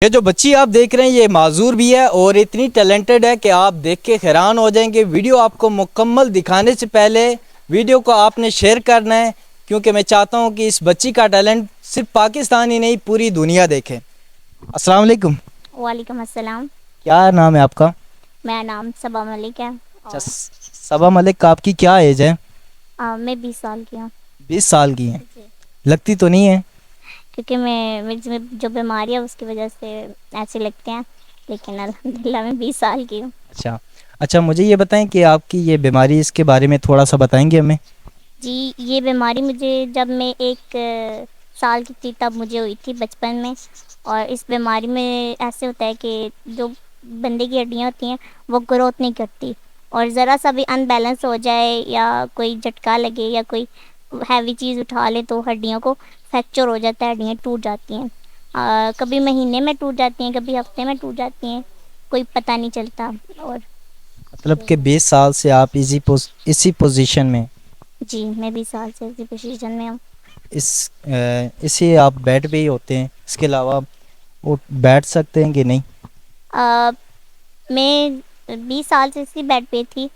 یہ جو بچی آپ دیکھ رہے ہیں یہ معذور بھی ہے اور اتنی ٹیلنٹڈ ہے کہ آپ دیکھ کے حیران ہو جائیں گے۔ ویڈیو آپ کو مکمل دکھانے سے پہلے ویڈیو کو آپ نے شیئر کرنا ہے، کیونکہ میں چاہتا ہوں کہ اس بچی کا ٹیلنٹ صرف پاکستان ہی نہیں پوری دنیا دیکھے۔ السلام علیکم۔ وعلیکم السلام۔ کیا نام ہے آپ کا؟ میرا نام صبا ملک ہے اچھا، اور صبا ملک، آپ کی کیا ایج ہے؟ میں 20 سال کی ہوں 20 سال کی ہیں؟ جی، لگتی تو نہیں ہے؟ کیونکہ میری جو بیماری ہے اس کی وجہ سے ایسے لگتے ہیں، لیکن الحمدللہ میں 20 سال کی ہوں۔ اچھا مجھے یہ بتائیں کہ آپ کی یہ بیماری، اس کے بارے میں تھوڑا سا بتائیں گے ہمیں؟ جی، یہ بیماری مجھے جب میں 1 سال کی تھی تب مجھے ہوئی تھی، بچپن میں۔ اور اس بیماری میں ایسے ہوتا ہے کہ جو بندے کی ہڈیاں ہوتی ہیں وہ گروتھ نہیں کرتی، اور ذرا سا بھی ان بیلنس ہو جائے یا کوئی جھٹکا لگے یا کوئی ہیوی چیز اٹھا لے تو ہڈیوں کو فریکچر ہو جاتا ہے، ہڈیاں ٹوٹ جاتی ہیں۔ کبھی مہینے میں ٹوٹ جاتی ہیں، کبھی ہفتے میں ٹوٹ جاتی ہیں، کوئی پتہ نہیں چلتا۔ اور مطلب کہ 20 سال سے آپ اسی پوزیشن میں؟ جی، میں 20 سال سے اسی پوزیشن میں ہوں۔ اسی آپ بیڈ پہ ہی ہوتے ہیں، اس کے علاوہ وہ بیٹھ سکتے ہیں کہ نہیں؟ میں 20 سال سے اسی بیڈ پہ تھی،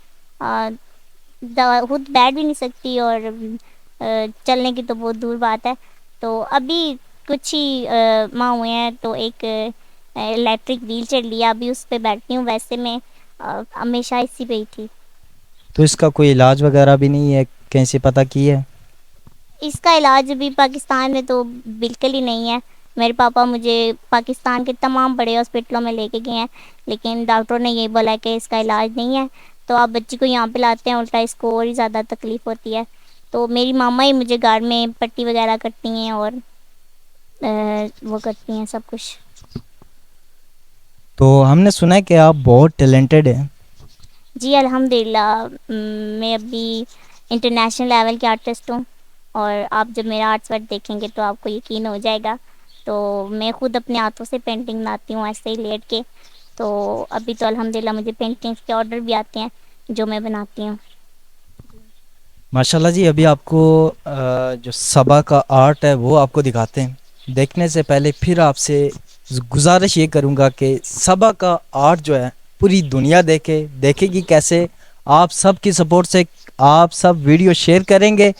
خود بیٹھ بھی نہیں سکتی، اور چلنے کی تو بہت دور بات ہے۔ تو ابھی کچھ ہی ماہ ہوئے ہیں تو ایک الیکٹرک ویل چیئر لیا، ابھی اس پہ بیٹھتی ہوں، ویسے میں ہمیشہ اسی پہ ہی تھی۔ تو اس کا کوئی علاج وغیرہ بھی نہیں ہے؟ کہیں سے پتہ کی ہے؟ اس کا علاج بھی پاکستان میں تو بالکل ہی نہیں ہے۔ میرے پاپا مجھے پاکستان کے تمام بڑے ہاسپٹلوں میں لے کے گئے ہیں، لیکن ڈاکٹروں نے یہ بولا کہ اس کا علاج نہیں ہے، تو آپ بچی کو یہاں پہ لاتے ہیں، الٹا اس کو اور ہی زیادہ تکلیف ہوتی ہے۔ تو میری ماما ہی مجھے گھر میں پٹی وغیرہ کرتی ہیں اور وہ کرتی ہیں سب کچھ۔ تو ہم نے سنا ہے کہ آپ بہت ٹیلنٹڈ ہیں۔ جی الحمدللہ، میں ابھی انٹرنیشنل لیول کے آرٹسٹ ہوں، اور آپ جب میرا آرٹس ورک دیکھیں گے تو آپ کو یقین ہو جائے گا۔ تو میں خود اپنے ہاتھوں سے پینٹنگ بناتی ہوں ایسے ہی لیٹ کے، تو ابھی تو الحمدللہ مجھے پینٹنگس کے آرڈر بھی آتے ہیں جو میں بناتی ہوں۔ ماشاءاللہ جی، ابھی آپ کو جو صبا کا آرٹ ہے وہ آپ کو دکھاتے ہیں۔ دیکھنے سے پہلے پھر آپ سے گزارش یہ کروں گا کہ صبا کا آرٹ جو ہے پوری دنیا دیکھے گی کیسے۔ آپ سب کی سپورٹ سے آپ سب ویڈیو شیئر کریں گے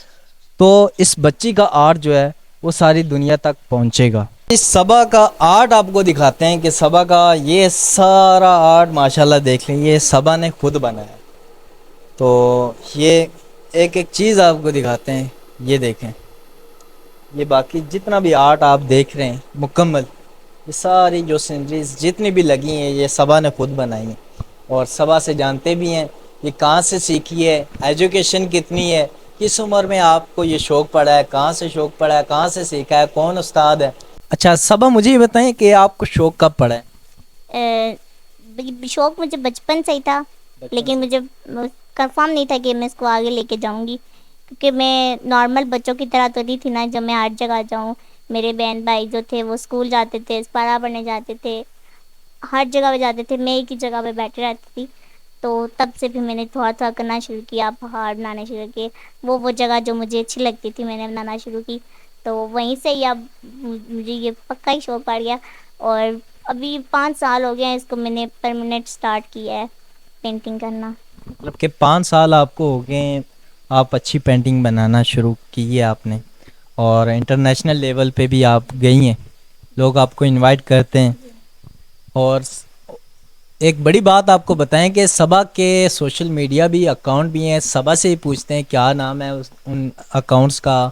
تو اس بچی کا آرٹ جو ہے وہ ساری دنیا تک پہنچے گا۔ اس صبا کا آرٹ آپ کو دکھاتے ہیں کہ صبا کا یہ سارا آرٹ ماشاءاللہ دیکھ لیں، یہ صبا نے خود بنایا ہے۔ تو یہ ایک ایک چیز آپ کو دکھاتے ہیں، یہ دیکھیں، یہ باقی جتنا بھی آرٹ آپ دیکھ رہے ہیں مکمل، یہ ساری جو سینریز جتنی بھی لگی ہیں یہ صبا نے خود بنائی ہیں۔ اور صبا سے جانتے بھی ہیں یہ کہاں سے سیکھی ہے، ایجوکیشن کتنی ہے، کس عمر میں آپ کو یہ شوق پڑا ہے، کہاں سے شوق پڑا ہے، کہاں سے سیکھا ہے، کون استاد ہے؟ اچھا صبا، مجھے یہ بتائیں کہ آپ کو شوق کب پڑا ہے؟ شوق مجھے بچپن سے ہی تھا، بچپن لیکن سے؟ مجھے کنفرم نہیں تھا کہ میں اس کو آگے لے کے جاؤں گی، کیونکہ میں نارمل بچوں کی طرح تو نہیں تھی نا جو میں ہر جگہ جاؤں۔ میرے بہن بھائی جو تھے وہ اسکول جاتے تھے، اسپارہ پڑھنے جاتے تھے، ہر جگہ پہ جاتے تھے، میں ایک ہی جگہ پہ بیٹھے رہتی تھی۔ تو تب سے پھر میں نے تھوڑا تھوڑا کرنا شروع کیا، پہاڑ بنانے شروع کیے، وہ جگہ جو مجھے اچھی لگتی تھی میں نے بنانا شروع کی، تو وہیں سے ہی اب مجھے یہ پکا ہی شوق پڑ گیا۔ اور ابھی 5 سال ہو گئے ہیں اس کو میں نے پرماننٹ سٹارٹ کیا ہے پینٹنگ کرنا۔ مطلب کہ 5 سال آپ کو ہو گئے، آپ اچھی پینٹنگ بنانا شروع کی ہے آپ نے، اور انٹرنیشنل لیول پہ بھی آپ گئی ہیں، لوگ آپ کو انوائٹ کرتے ہیں۔ اور ایک بڑی بات آپ کو بتائیں کہ صبا کے سوشل میڈیا بھی اکاؤنٹ بھی ہیں، صبا سے ہی پوچھتے ہیں کیا نام ہے ان اکاؤنٹس کا،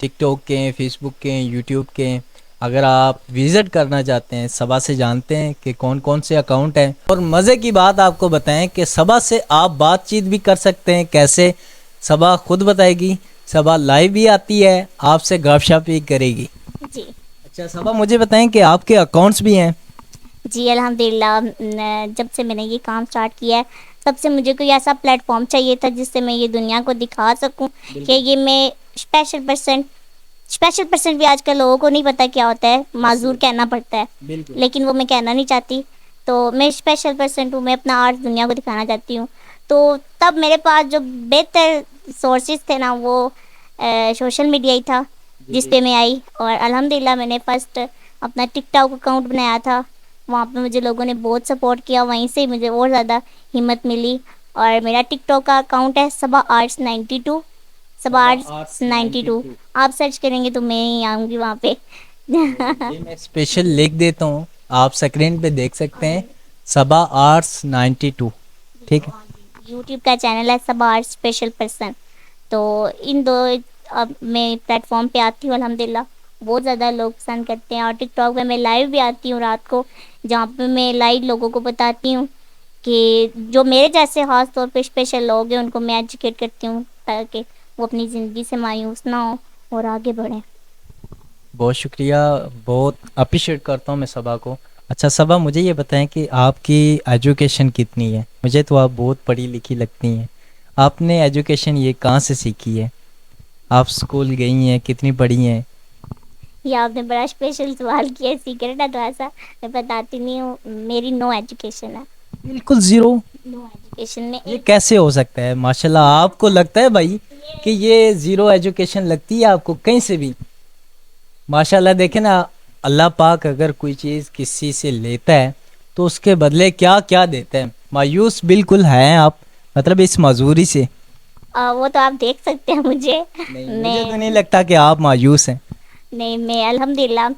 ٹک ٹاک کے، فیس بک کے، یوٹیوب کے۔ اگر آپ وزٹ کرنا چاہتے ہیں صبا سے جانتے ہیں کہ کون کون سے اکاؤنٹ ہیں۔ اور مزے کی بات آپ کو بتائیں کہ صبا سے آپ بات چیت بھی کر سکتے ہیں، کیسے صبا خود بتائے گی، صبا لائیو بھی آتی ہے، آپ سے گپ شپ بھی کرے گی۔ جی اچھا صبا، مجھے بتائیں کہ آپ کے اکاؤنٹس بھی ہیں؟ جی الحمدللہ، جب سے میں نے یہ کام سٹارٹ کیا ہے تب سے مجھے کوئی ایسا پلیٹ فارم چاہیے تھا جس سے میں یہ دنیا کو دکھا سکوں کہ یہ میں اسپیشل پرسنٹ بھی آج کل لوگوں کو نہیں پتہ کیا ہوتا ہے، معذور کہنا پڑتا ہے، بالکل۔ لیکن وہ میں کہنا نہیں چاہتی۔ تو میں اسپیشل پرسنٹ ہوں، میں اپنا آرٹ دنیا کو دکھانا چاہتی ہوں۔ تو تب میرے پاس جو بہتر سورسز تھے نا وہ سوشل میڈیا ہی تھا جس پہ میں آئی، اور الحمدللہ میں نے فرسٹ اپنا ٹک ٹاک اکاؤنٹ بنایا تھا. وہاں پہ مجھے لوگوں نے بہت سپورٹ کیا, وہیں سے مجھے اور زیادہ ہمت ملی. اور میرا ٹک ٹاک کا اکاؤنٹ ہے صبا آرٹس 92, صبا صبا آرٹس آرٹس 92. 92. آپ سرچ کریں گے تو میں ہی آؤں گی وہاں پہ. تو یہ میں اسپیشل لکھ دیتا ہوں, آپ اسکرین پہ دیکھ سکتے ہیں, صبا آرٹس 92. ٹھیک ہے. یوٹیوب کا چینل ہے صبا آرٹ اسپیشل پرسن. تو ان دو اب میں پلیٹ فارم پہ آتی ہوں الحمد للہ, بہت زیادہ لوگ پسند کرتے ہیں. اور ٹک ٹاک پہ میں لائیو بھی آتی ہوں رات کو, جہاں پہ میں لائیو لوگوں کو بتاتی ہوں کہ جو میرے جیسے خاص طور پہ اسپیشل لوگ ہیں ان کو میں ایجوکیٹ کرتی ہوں, تاکہ وہ اپنی زندگی سے مایوس نہ ہوں اور آگے بڑھیں. بہت شکریہ, بہت اپریشیٹ کرتا ہوں میں صبا کو. اچھا صبا, مجھے یہ بتائیں کہ آپ کی ایجوکیشن کتنی ہے؟ مجھے تو آپ بہت پڑھی لکھی لگتی ہیں. آپ نے ایجوکیشن یہ کہاں سے سیکھی ہے؟ آپ اسکول گئی ہیں, کتنی پڑھی ہیں؟ یہ آپ نے بڑا اسپیشل سوال کیا ہے, سیکرٹ ہے تھوڑا سا, میں بتاتی نہیں ہوں. میری نو ایجوکیشن ہے. بالکل زیرو؟ نو ایجوکیشن میں یہ ایک کیسے ہو سکتا ہے؟ ماشاء اللہ, آپ کو لگتا ہے بھائی کہ یہ زیرو ایجوکیشن لگتی ہے آپ کو کہیں سے بھی؟ ماشاء اللہ. دیکھیں نا, اللہ پاک اگر کوئی چیز کسی سے لیتا ہے تو اس کے بدلے کیا کیا دیتا ہے. مایوس بالکل ہیں آپ, مطلب اس معذوری سے. وہ تو آپ دیکھ سکتے ہیں مجھے. نہیں, مجھے میں تو نہیں لگتا کہ آپ مایوس ہیں. نہیں, میں الحمد للہ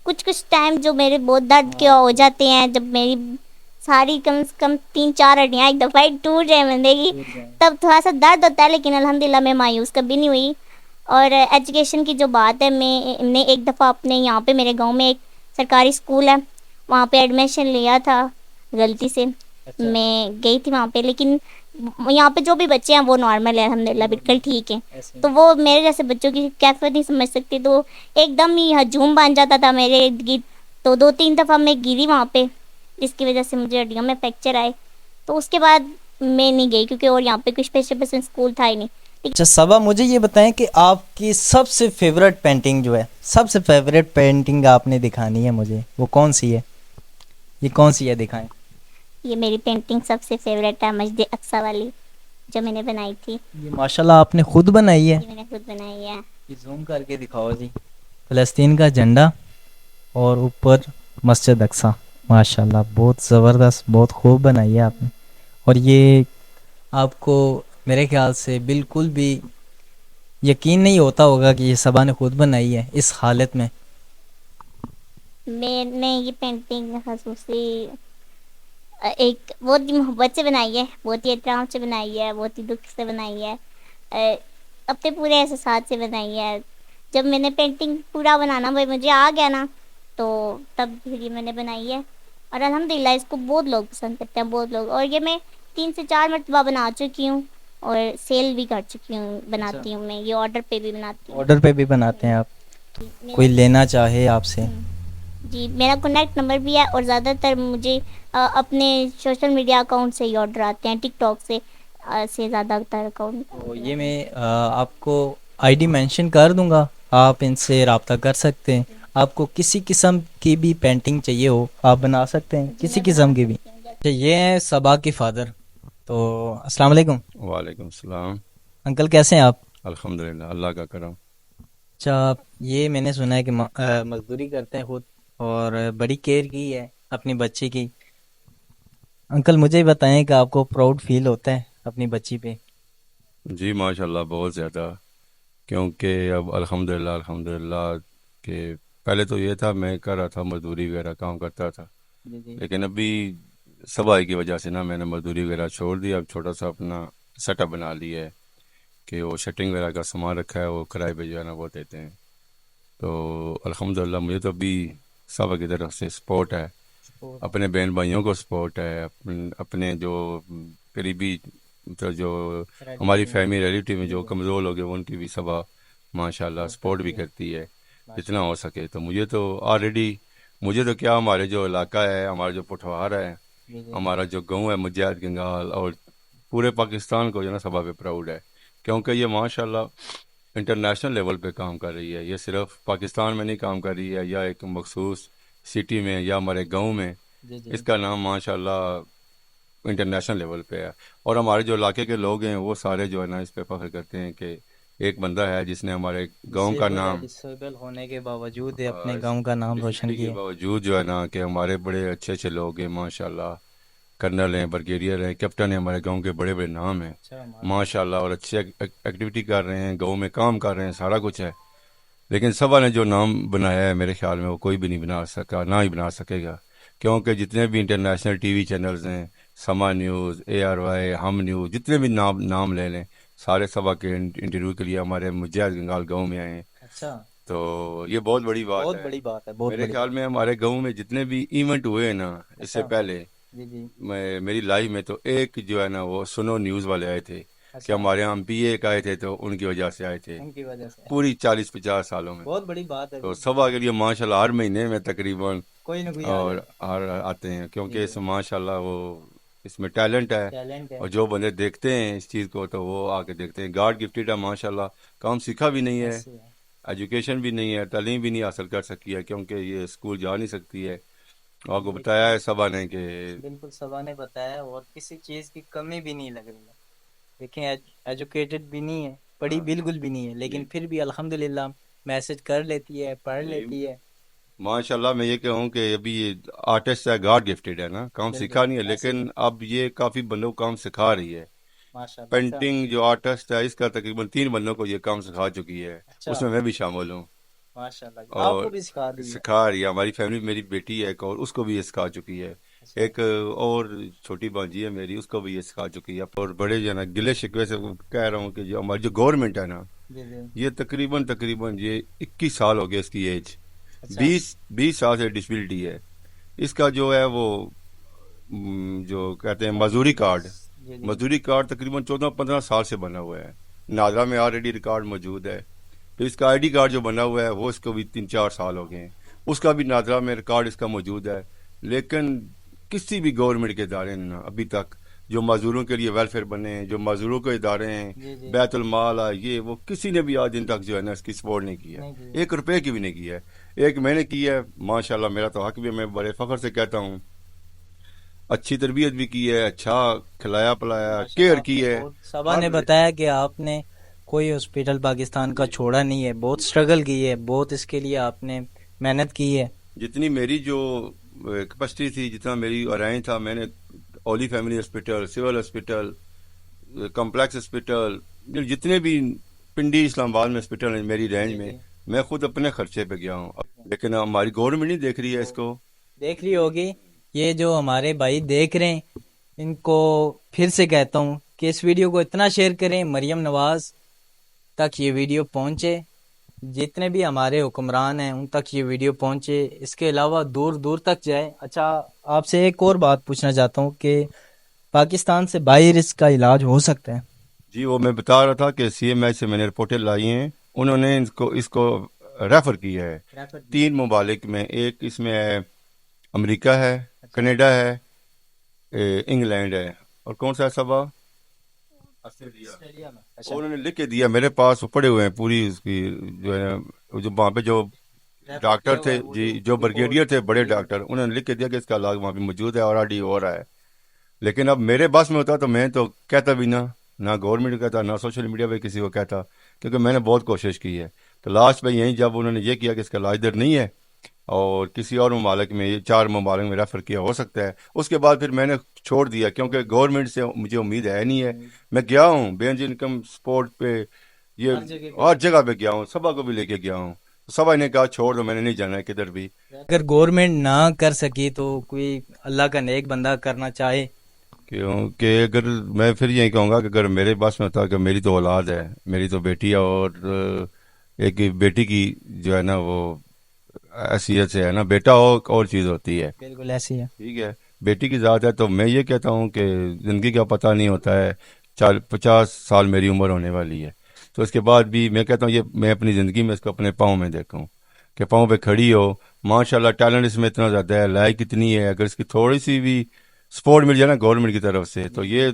کچھ ٹائم جو میرے بہت درد کے ہو جاتے ہیں, جب میری ساری کم سے کم 3-4 ہڈیاں ایک دفعہ ہی ٹوٹ جائے بندے کی, تب تھوڑا سا درد ہوتا ہے. لیکن الحمد للہ میں مایوس کبھی نہیں ہوئی. اور ایجوکیشن کی جو بات ہے, میں نے ایک دفعہ اپنے یہاں پہ میرے گاؤں میں ایک سرکاری اسکول ہے, وہاں پہ ایڈمیشن لیا تھا غلطی سے. اچھا, میں گئی تھی وہاں پہ, لیکن یہاں پہ جو بھی بچے ہیں وہ نارمل ہے الحمد للہ, بالکل ٹھیک ہیں. ایسے تو وہ میرے جیسے بچوں کی کیفیت نہیں سمجھ سکتی, تو ایک دم ہی ہجوم بن جاتا تھا میرے ارد گرد. تو 2-3 دفعہ میں گری وہاں پہ, جس کی وجہ سے مجھے ہڈیوں میں فریکچر آئے. تو اس کے بعد میں نہیں گئی, کیونکہ اور یہاں پہ کچھ اسپیشل پسند اسکول تھا ہی نہیں. اچھا صبا, مجھے یہ بتائیں کہ آپ کی سب سے فیوریٹ پینٹنگ جو ہے, سب سے فیوریٹ پینٹنگ آپ نے دکھانی ہے مجھے, وہ کون سی ہے؟ یہ کون سی ہے, دکھائیں. یہ میری پینٹنگ سب سے فیوریٹ ہے, مسجد اقصی والی, جو میں نے بنائی تھی. یہ ماشاء اللہ آپ نے خود بنائی ہے؟ یہ میں نے خود بنائی ہے. یہ زوم کر کے دکھاؤ جی. فلسطین کا جھنڈا اور اوپر مسجد اقصی. ماشاء اللہ بہت زبردست, بہت خوب بنائی ہے آپ نے. اور یہ آپ کو میرے خیال سے بالکل بھی یقین نہیں ہوتا ہوگا کہ یہ صبا نے خود بنائی ہے اس حالت میں. میں نے یہ پینٹنگ خصوصی ایک بہت ہی محبت سے بنائی ہے, بہت ہی احترام سے بنائی ہے, بہت ہی دکھ سے بنائی ہے, اپنے پورے احساسات سے بنائی ہے. جب میں نے پینٹنگ پورا بنانا مجھے آ گیا نا, تو تب پھر یہ میں نے بنائی ہے. اور الحمد للہ اس کو بہت لوگ پسند کرتے ہیں, بہت لوگ. اور یہ میں 3 سے 4 مرتبہ بنا چکی ہوں, اور سیل بھی کر چکی ہوں. اچھا, بناتی ہوں میں یہ آرڈر پہ بھی بناتی ہوں. آرڈر پہ بھی بناتے ہیں آپ؟ میرا کوئی لینا چاہے آپ سے؟ جی, میرا کانٹیکٹ نمبر بھی ہے. اور زیادہ تر مجھے اپنے سوشل میڈیا اکاؤنٹ سے ہی آرڈر آتے ہیں, ٹک ٹاک سے زیادہ تر اکاؤنٹ. تو یہ میں آپ کو آئی ڈی مینشن کر دوں گا, آپ ان سے رابطہ کر سکتے ہیں. آپ کو کسی قسم کی بھی پینٹنگ چاہیے ہو آپ بنا سکتے ہیں, کسی قسم کی بھی. یہ ہیں صبا کی فادر. تو السلام علیکم. وعلیکم السلام. انکل کیسے ہیں آپ؟ الحمدللہ, اللہ کا کرم. اچھا, یہ میں نے سنا ہے کہ مزدوری کرتے ہیں خود, اور بڑی کیئر کی ہے اپنی بچی کی. انکل مجھے بتائیں کہ آپ کو پراؤڈ فیل ہوتا ہے اپنی بچی پہ؟ جی ماشاءاللہ بہت زیادہ, کیونکہ اب الحمدللہ کہ پہلے تو یہ تھا میں کر رہا تھا مزدوری وغیرہ کام کرتا تھا, جی جی. لیکن ابھی صبائی کی وجہ سے نا میں نے مزدوری وغیرہ چھوڑ دیا. اب چھوٹا سا اپنا سیٹ اپ بنا لیا ہے کہ وہ شٹنگ وغیرہ کا سامان رکھا ہے, وہ کرائے پہ جو ہے نا وہ دیتے ہیں. تو الحمدللہ مجھے تو ابھی صبح کی طرف سے سپورٹ ہے, اپنے بہن بھائیوں کو سپورٹ ہے, اپنے جو قریبی تو جو ہماری فیملی ریلیٹیو میں جو کمزور لوگ ہیں ان کی بھی صبح ماشاءاللہ سپورٹ بھی کرتی ہے جتنا ہو سکے. تو مجھے تو آلریڈی مجھے تو کیا, ہمارے جو علاقہ ہے, ہمارا جو پٹھوار ہے, ہمارا جو گاؤں ہے مجاہد گنگال, اور پورے پاکستان کو جو ہے نا صبح پہ پراؤڈ ہے, کیونکہ یہ ماشاءاللہ انٹرنیشنل لیول پہ کام کر رہی ہے. یہ صرف پاکستان میں نہیں کام کر رہی ہے یا ایک مخصوص سٹی میں یا ہمارے گاؤں میں, اس کا نام ماشاءاللہ انٹرنیشنل لیول پہ ہے. اور ہمارے جو علاقے کے لوگ ہیں وہ سارے جو ہے نا اس پہ فخر کرتے ہیں کہ ایک بندہ ہے جس نے ہمارے گاؤں کا ڈسیبل ہے، نام ڈسیبل ہونے کے باوجود اپنے گاؤں کا نام روشن ڈسیبلٹی کے کیا. باوجود جو ہے نا کہ ہمارے بڑے اچھے اچھے لوگ ہیں ماشاء اللہ. کرنل ہیں، بریگیڈیئر ہیں، کیپٹن ہیں، ہمارے گاؤں کے بڑے بڑے نام ہیں اچھا ماشاء اللہ. اور اچھی ایکٹیویٹی کر رہے ہیں، گاؤں میں کام کر رہے ہیں، سارا کچھ ہے. لیکن سبا نے جو نام بنایا ہے میرے خیال میں وہ کوئی بھی نہیں بنا سکا، نہ ہی بنا سکے گا. کیونکہ جتنے بھی انٹرنیشنل ٹی وی چینلز ہیں، سما نیوز، اے آر وائی، ہم نیوز، جتنے بھی نام لے لیں، سارے سبا کے انٹرویو کے لیے ہمارے مجاہد گنگال گاؤں میں آئے ہیں. اچھا. تو یہ بہت بڑی بات بہت ہے. بڑی بات ہے، بہت میرے بڑی خیال بات. میں ہمارے گاؤں میں جتنے بھی ایونٹ ہوئے ہیں نا اس سے اچھا. پہلے، جی جی. میری لائف میں تو ایک جو ہے نا وہ سنو نیوز والے آئے تھے کہ اچھا. ہمارے یہاں پی ایک آئے تھے تو ان کی وجہ سے آئے تھے ان کی وجہ سے پوری 40-50 سالوں میں. بہت بڑی بات ہے تو جی. صبح کے لیے ماشاء اللہ ہر مہینے میں تقریباً کوئی نہ کوئی آ اور جاتا ہر آتے ہیں، ہے. کیونکہ جی اس جی. ماشاء اللہ وہ اس میں ٹیلنٹ ہے. ٹیلنٹ ہے. اور جو بندے دیکھتے ہیں اس چیز کو تو وہ آ کے دیکھتے ہیں. گاڈ گفٹیڈ ہے ماشاء اللہ. کام سیکھا بھی نہیں ہے، ایسے ہے. ایجوکیشن بھی نہیں ہے، تعلیم بھی نہیں حاصل کر سکی ہے کیونکہ یہ اسکول جا نہیں سکتی ہے. آپ کو بتایا لیکن ہے سبا نے کہ بالکل سبا نے بتایا، اور کسی چیز کی کمی بھی نہیں لگ رہی ہے. دیکھیں ایجوکیٹڈ بھی نہیں ہے، پڑھی ہاں بالکل بھی نہیں ہے، جی لیکن پھر بھی الحمدللہ میسج کر لیتی ہے، پڑھ جی لیتی ہے. ماشاء اللہ. میں یہ کہوں کہ ابھی یہ آرٹسٹ ہے، گاڈ گفٹیڈ ہے نا، کام بالکل سیکھا نہیں ہے ایسے ہی لیکن ہے. اب یہ کافی بندوں کو کام سکھا رہی ہے. ماشاء اللہ. اچھا. پینٹنگ جو آرٹسٹ ہے اس کا تقریباً 3 بندوں کو یہ کام سکھا چکی ہے، اچھا. اس میں بھی شامل ہوں. ماشاء اللہ آپ اور کو بھی سکھا دی ہے. سکھا رہی ہے ہماری فیملی. میری بیٹی ہے ایک اور، اس کو بھی یہ سکھا چکی ہے. اچھا. ایک اور چھوٹی بانجی ہے میری، اس کو بھی یہ سکھا چکی ہے. اور بڑے جو ہے نا گلے شکوے سے کہہ رہا ہوں کہ جو ہماری جو گورنمنٹ ہے نا، جی جی. یہ تقریباً یہ 21 سال ہو گیا اس کی ایج. اچھا. 20 سال سے ڈسبلٹی ہے. اس کا جو ہے وہ جو کہتے ہیں مزدوری کارڈ، جی جی. مزدوری کارڈ تقریباً 14-15 سال سے بنا ہوا ہے. نادرا میں آلریڈی ریکارڈ موجود ہے. پھر اس کا آئی ڈی کارڈ جو بنا ہوا ہے وہ اس کو بھی 3-4 سال ہو گئے ہیں، اس کا بھی نادرا میں ریکارڈ اس کا موجود ہے. لیکن کسی بھی گورنمنٹ کے ادارے نے ابھی تک جو مزدوروں کے لیے ویلفیئر بنے ہیں، جو مزدوروں کے ادارے ہیں، جی جی. بیت المال ہے، یہ وہ کسی نے بھی آج دن تک جو ہے نا اس کی سپورٹ نہیں کی ہے. نہیں جی. 1 روپے کی بھی نہیں کی ہے. ایک میں نے کی ہے ماشاءاللہ، میرا تو حق بھی ہے، میں بڑے فخر سے کہتا ہوں. اچھی تربیت بھی کی ہے، اچھا کھلایا پلایا، ماشاء اللہ کیئر آپ کی نے ہے. بہت، صبا ہر نے بتایا کہ آپ نے کوئی ہاسپٹل پاکستان کا چھوڑا نہیں ہے، بہت سٹرگل کی ہے، بہت اس کے لیے آپ نے محنت کی ہے. جتنی میری جو کیپیسٹی تھی، جتنا میری ارائیں تھا، میں نے اولی family hospital, civil hospital, complex hospital, جتنے بھی پنڈی اسلام آباد میں ہاسپٹل ہیں میری رینج جی میں، جی. میں خود اپنے خرچے پہ گیا ہوں. لیکن ہماری گورنمنٹ نہیں دیکھ رہی ہے اس کو. دیکھ رہی ہوگی. یہ جو ہمارے بھائی دیکھ رہے ہیں، ان کو پھر سے کہتا ہوں کہ اس ویڈیو کو اتنا شیئر کریں، مریم نواز تک یہ ویڈیو پہنچے، جتنے بھی ہمارے حکمران ہیں ان تک یہ ویڈیو پہنچے، اس کے علاوہ دور دور تک جائے. اچھا، آپ سے ایک اور بات پوچھنا چاہتا ہوں کہ پاکستان سے باہر اس کا علاج ہو سکتا ہے؟ جی وہ میں بتا رہا تھا کہ سی ایم ایچ سے میں نے رپورٹیں لائی ہیں، انہوں نے اس کو ریفر کیا ہے 3 ممالک میں. ایک اس میں ہے امریکہ ہے، کینیڈا ہے، انگلینڈ ہے، اور کون سا ہے صبا؟ آسٹریلیا میں. اچھا. انہوں نے لکھ کے دیا میرے پاس، وہ پڑے ہوئے ہیں پوری اس کی جو ہے جو وہاں پہ جو ڈاکٹر تھے جی، جو بریگیڈیئر تھے بڑے ڈاکٹر، انہوں نے لکھ کے دیا کہ اس کا علاج وہاں پہ موجود ہے، آلریڈی ہو رہا ہے. لیکن اب میرے بس میں ہوتا تو میں تو کہتا بھی نہ گورنمنٹ کو کہتا، نہ سوشل میڈیا پہ کسی کو کہتا، کیونکہ میں نے بہت کوشش کی ہے. تو لاسٹ میں یہیں جب انہوں نے یہ کیا کہ اس کا علاج ادھر نہیں ہے اور کسی اور ممالک میں، یہ 4 ممالک میں ریفر کیا ہو سکتا ہے، اس کے بعد پھر میں نے چھوڑ دیا کیونکہ گورنمنٹ سے مجھے امید ہے نہیں ہے. میں گیا ہوں بینج انکم سپورٹ پہ، یہ ہر جگہ پہ گیا ہوں، سبا کو بھی لے کے گیا ہوں. سبا نے کہا چھوڑ دو، میں نے نہیں جانا ہے کدھر بھی. اگر گورنمنٹ نہ کر سکی تو کوئی اللہ کا نیک بندہ کرنا چاہے. کہ اگر میں پھر یہی کہوں گا کہ اگر میرے پاس میں ہوتا کہ میری تو اولاد ہے، میری تو بیٹی ہے، اور ایک بیٹی کی جو ہے نا وہ حیثیت سے ہے نا، بیٹا ہو اور چیز ہوتی ہے، بالکل ایسی ہے. ٹھیک ہے، بیٹی کی ذات ہے. تو میں یہ کہتا ہوں کہ زندگی کا پتہ نہیں ہوتا ہے. 50 سال میری عمر ہونے والی ہے، تو اس کے بعد بھی میں کہتا ہوں یہ میں اپنی زندگی میں اس کو اپنے پاؤں میں دیکھوں کہ پاؤں پہ کھڑی ہو. ماشاءاللہ ٹیلنٹ اس میں اتنا زیادہ ہے، لائق اتنی ہے. اگر اس کی تھوڑی سی بھی سپورٹ مل جائے نا گورنمنٹ کی طرف سے، تو یہ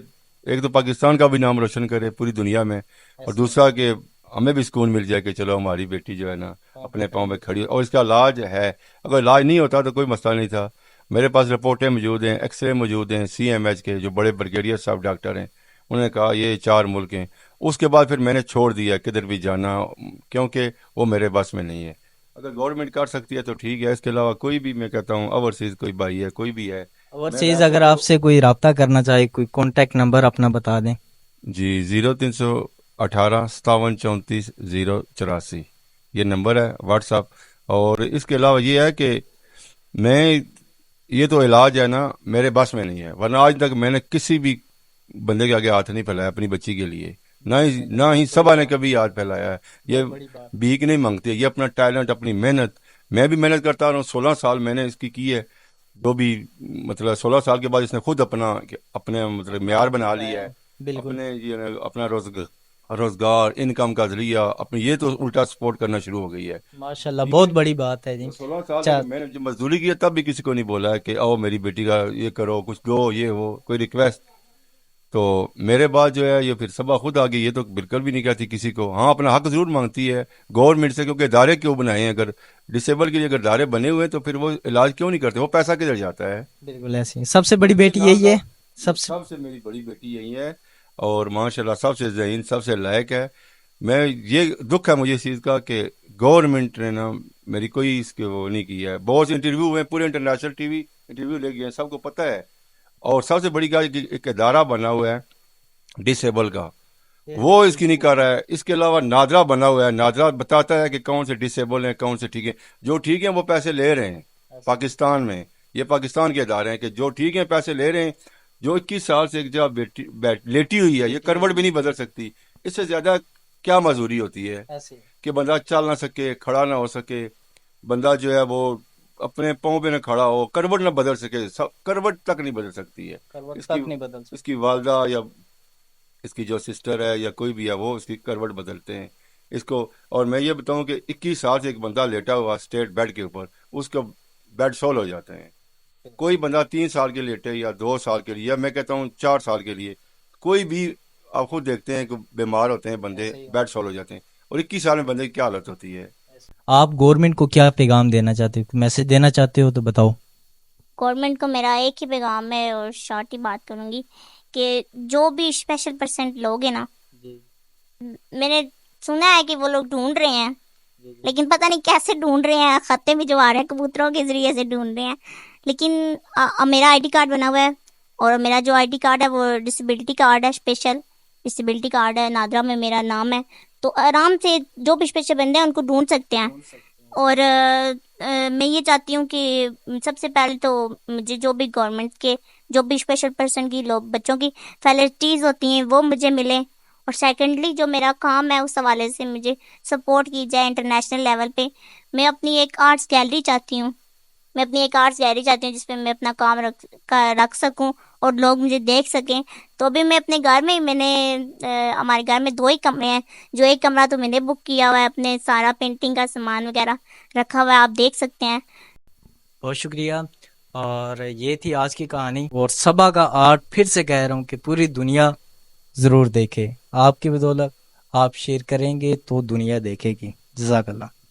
ایک تو پاکستان کا بھی نام روشن کرے پوری دنیا میں، اور دوسرا کہ ہمیں بھی سکون مل جائے کہ چلو ہماری بیٹی جو ہے نا اپنے پاؤں پہ کھڑی. اور اس کا علاج ہے، اگر علاج نہیں ہوتا تو کوئی مسئلہ نہیں تھا. میرے پاس رپورٹیں موجود ہیں، ایکس رے موجود ہیں سی ایم ایچ کے، جو بڑے بریگیڈیئر صاحب ڈاکٹر ہیں، انہوں نے کہا یہ 4 ملک ہیں، اس کے بعد پھر میں نے چھوڑ دیا کدھر بھی جانا، کیونکہ وہ میرے بس میں نہیں ہے. اگر گورنمنٹ کر سکتی ہے تو ٹھیک ہے، اس کے علاوہ کوئی بھی میں کہتا ہوں اوورسیز کوئی بھائی ہے کوئی بھی ہے. اوورسیز اگر آپ سے کوئی رابطہ کرنا چاہے، کوئی کانٹیکٹ نمبر اپنا بتا دیں. جی 0318 5734 084 یہ نمبر ہے واٹس ایپ. اور اس کے علاوہ یہ ہے کہ میں یہ تو علاج ہے نا میرے بس میں نہیں ہے، ورنہ آج تک میں نے کسی بھی بندے کے آگے ہاتھ نہیں پھیلایا اپنی بچی کے لیے، نہ ہی سبا نے کبھی ہاتھ پھیلایا ہے. یہ بھیک نہیں مانگتی، یہ اپنا ٹیلنٹ اپنی محنت، میں بھی محنت کرتا رہا ہوں. 16 سال میں نے اس کی ہے، جو بھی مطلب 16 سال کے بعد اس نے خود اپنے مطلب معیار بنا لیا ہے، بالکل اپنا روزگار انکم کا ذریعہ اپنی، یہ تو الٹا سپورٹ کرنا شروع ہو گئی ہے. ماشاءاللہ، بہت بڑی بات ہے جی. 16 سال میں نے جو مزدوری کی ہے تب بھی کسی کو نہیں بولا ہے کہ آؤ میری بیٹی کا یہ کرو، کچھ دو، یہ وہ کوئی ریکویسٹ. تو میرے بعد جو ہے یہ پھر صبح خود آ گئی، یہ تو بالکل بھی نہیں کہتی کسی کو. ہاں اپنا حق ضرور مانگتی ہے گورنمنٹ سے، کیونکہ ادارے کیوں بنائے ہیں؟ اگر ڈسیبل کے لیے اگر ادارے بنے ہوئے ہیں تو پھر وہ علاج کیوں نہیں کرتے؟ وہ پیسہ کدھر جاتا ہے؟ بالکل ایسے ہی. سب سے بڑی بیٹی یہی ہے، سب سے میری بڑی بیٹی یہی ہے، اور ماشاءاللہ سب سے ذہین، سب سے لائق ہے. میں یہ دکھ ہے مجھے اس چیز کا کہ گورنمنٹ نے نا میری کوئی اس کے وہ نہیں کی ہے. بہت سے انٹرویو ہوئے، پورے انٹرنیشنل ٹی وی انٹرویو لے گئے ہیں، سب کو پتہ ہے. اور سب سے بڑی بات کہ ایک ادارہ بنا ہوا ہے ڈسیبل کا، وہ اس کی نہیں کر رہا ہے. اس کے علاوہ نادرا بنا ہوا ہے، نادرا بتاتا ہے کہ کون سے ڈسیبل ہیں کون سے ٹھیک ہیں. جو ٹھیک ہیں وہ پیسے لے رہے ہیں پاکستان میں، یہ پاکستان کے ادارے ہیں کہ جو ٹھیک ہیں پیسے لے رہے ہیں. جو 21 سال سے ایک جگہ لیٹی ہوئی ہے، یہ کروٹ بھی نہیں بدل سکتی. اس سے زیادہ کیا معذوری ہوتی ہے کہ بندہ چل نہ سکے، کھڑا نہ ہو سکے، بندہ جو ہے وہ اپنے پاؤں پہ نہ کھڑا ہو، کروٹ نہ بدل سکے، کروٹ تک نہیں بدل سکتی ہے. اس کی والدہ یا اس کی جو سسٹر ہے یا کوئی بھی ہے وہ اس کی کروٹ بدلتے ہیں اس کو. اور میں یہ بتاؤں کہ 21 سال سے ایک بندہ لیٹا ہوا اسٹیٹ بیڈ کے اوپر، اس کا بیڈ سول ہو جاتے ہیں. کوئی بندہ 3 سال کے لیٹے یا 2 سال کے لیے، یا میں کہتا ہوں 4 سال کے لیے، کوئی بھی آپ خود دیکھتے ہیں کہ بیمار ہوتے ہیں بندے، بیڈ سول ہو جاتے ہیں. اور 21 سال میں بندے کی کیا حالت ہوتی ہے. آپ گورنمنٹ کو کیا پیغام دینا چاہتے ہو، میسج دینا چاہتے ہو تو بتاؤ. گورنمنٹ کو میرا ایک ہی پیغام ہے اور شارٹ ہی بات کروں گی کہ جو بھی اسپیشل پرسنٹ لوگ ہیں نا، میں نے سنا ہے کہ وہ لوگ ڈھونڈ رہے ہیں، لیکن پتہ نہیں کیسے ڈھونڈ رہے ہیں، خطے بھی جو آ رہے ہیں کبوتروں کے ذریعے سے ڈھونڈ رہے ہیں. لیکن میرا آئی ڈی کارڈ بنا ہوا ہے، اور میرا جو آئی ڈی کارڈ ہے وہ ڈسیبلٹی کارڈ ہے، اسپیشل ڈسیبلٹی کارڈ ہے، نادرا میں میرا نام ہے. تو آرام سے جو بھی اسپیشل بندے ہیں ان کو ڈھونڈ سکتے ہیں. اور میں یہ چاہتی ہوں کہ سب سے پہلے تو مجھے جو بھی گورنمنٹ کے جو بھی اسپیشل پرسن کی لوگ بچوں کی فیسلٹیز ہوتی ہیں وہ مجھے ملیں. اور سیکنڈلی جو میرا کام ہے اس حوالے سے مجھے سپورٹ کی جائے انٹرنیشنل لیول پہ. میں اپنی ایک آرٹس گیلری چاہتی ہوں، جس پہ میں اپنا کام رکھ سکوں اور لوگ مجھے دیکھ سکیں. تو ابھی میں اپنے گھر میں ہمارے گھر میں 2 ہی کمرے ہیں، جو ایک کمرہ تو میں نے بک کیا ہوا ہے، اپنے سارا پینٹنگ کا سامان وغیرہ رکھا ہوا ہے، آپ دیکھ سکتے ہیں. بہت شکریہ. اور یہ تھی آج کی کہانی، اور صبا کا آرٹ پھر سے کہہ رہا ہوں کہ پوری دنیا ضرور دیکھے. آپ کی بدولت آپ شیئر کریں گے تو دنیا دیکھے گی. جزاک اللہ.